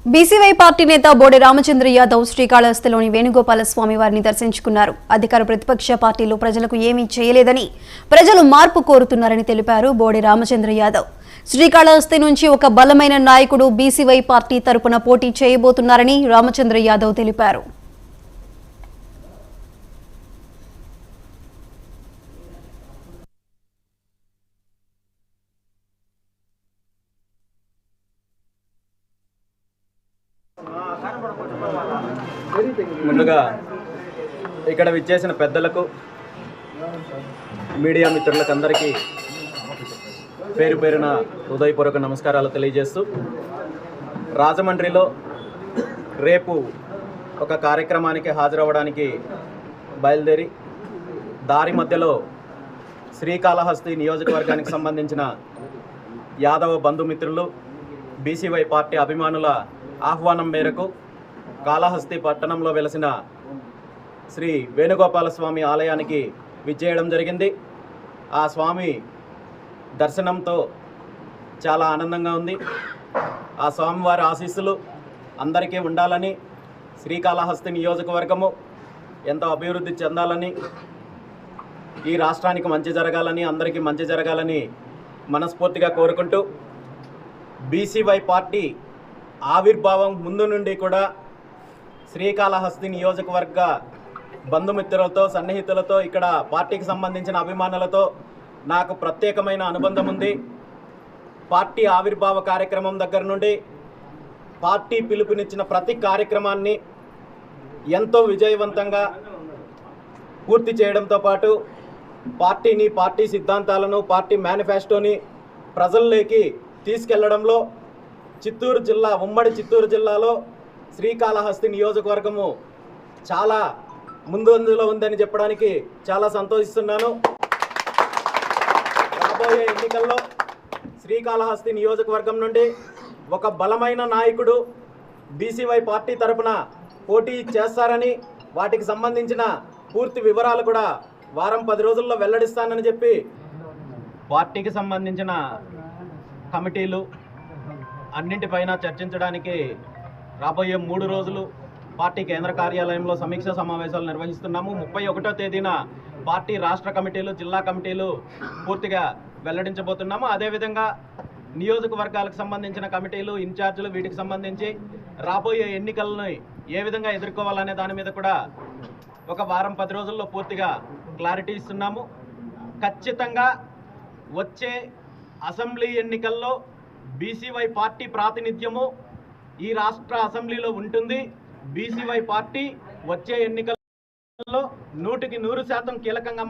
BCY party నేత బోడే రామచంద్ర యాదవ్ శ్రీకాళహస్తిలోని వేణుగోపాల స్వామి వారిని దర్శించుకున్నారు. అధికార ప్రతిపక్ష పార్టీలు ప్రజలకు ఏమీ చేయలేదని, ప్రజలు మార్పు కోరుతున్నారని తెలిపారు బోడే రామచంద్ర యాదవ్. శ్రీకాళహస్తి నుంచి ఒక బలమైన నాయకుడు బీసీవై పార్టీ తరపున పోటీ చేయబోతున్నారని రామచంద్ర యాదవ్ తెలిపారు. ముందుగా ఇక్కడ విచ్చేసిన పెద్దలకు, మీడియా మిత్రులకు అందరికీ పేరు పేరున హృదయపూర్వక నమస్కారాలు తెలియజేస్తూ, రాజమండ్రిలో రేపు ఒక కార్యక్రమానికి హాజరవ్వడానికి బయలుదేరి దారి మధ్యలో శ్రీకాళహస్తి నియోజకవర్గానికి సంబంధించిన యాదవ బంధుమిత్రులు, బీసీవై పార్టీ అభిమానుల ఆహ్వానం మేరకు కాళహస్తి పట్టణంలో వెలసిన శ్రీ వేణుగోపాల స్వామి ఆలయానికి విచ్చేయడం జరిగింది. ఆ స్వామి దర్శనంతో చాలా ఆనందంగా ఉంది. ఆ స్వామివారి ఆశీస్సులు అందరికీ ఉండాలని, శ్రీకాళహస్తి నియోజకవర్గము ఎంతో అభివృద్ధి చెందాలని, ఈ రాష్ట్రానికి మంచి జరగాలని, అందరికీ మంచి జరగాలని మనస్ఫూర్తిగా కోరుకుంటూ, బీసీవై పార్టీ ఆవిర్భావం ముందు నుండి కూడా శ్రీకాళహస్తి నియోజకవర్గ బంధుమిత్రులతో, సన్నిహితులతో, ఇక్కడ పార్టీకి సంబంధించిన అభిమానులతో నాకు ప్రత్యేకమైన అనుబంధం ఉంది. పార్టీ ఆవిర్భావ కార్యక్రమం దగ్గర నుండి పార్టీ పిలుపునిచ్చిన ప్రతి కార్యక్రమాన్ని ఎంతో విజయవంతంగా పూర్తి చేయడంతో పాటు పార్టీని, పార్టీ సిద్ధాంతాలను, పార్టీ మేనిఫెస్టోని ప్రజల్లోకి తీసుకెళ్లడంలో చిత్తూరు జిల్లా, ఉమ్మడి చిత్తూరు జిల్లాలో శ్రీకాళహస్తి నియోజకవర్గము చాలా ముందంజలో ఉందని చెప్పడానికి చాలా సంతోషిస్తున్నాను. రాబోయే ఎన్నికల్లో శ్రీకాళహస్తి నియోజకవర్గం నుండి ఒక బలమైన నాయకుడు బీసీవై పార్టీ తరపున పోటీ చేస్తారని, వాటికి సంబంధించిన పూర్తి వివరాలు కూడా వారం 10 రోజుల్లో వెల్లడిస్తానని చెప్పి, పార్టీకి సంబంధించిన కమిటీలు అన్నింటిపైన చర్చించడానికి రాబోయే 3 రోజులు పార్టీ కేంద్ర కార్యాలయంలో సమీక్ష సమావేశాలు నిర్వహిస్తున్నాము. 31వ తేదీన పార్టీ రాష్ట్ర కమిటీలు, జిల్లా కమిటీలు పూర్తిగా వెల్లడించబోతున్నాము. అదేవిధంగా నియోజకవర్గాలకు సంబంధించిన కమిటీలు, ఇన్ఛార్జీలు, వీటికి సంబంధించి రాబోయే ఎన్నికలను ఏ విధంగా ఎదుర్కోవాలనే దాని మీద కూడా ఒక వారం 10 రోజుల్లో పూర్తిగా క్లారిటీ ఇస్తున్నాము. ఖచ్చితంగా వచ్చే అసెంబ్లీ ఎన్నికల్లో బీసీవై పార్టీ ప్రాతినిధ్యము ఈ రాష్ట్ర అసెంబ్లీలో ఉంటుంది. బీసీవై పార్టీ వచ్చే ఎన్నికల్లో 100% కీలకంగా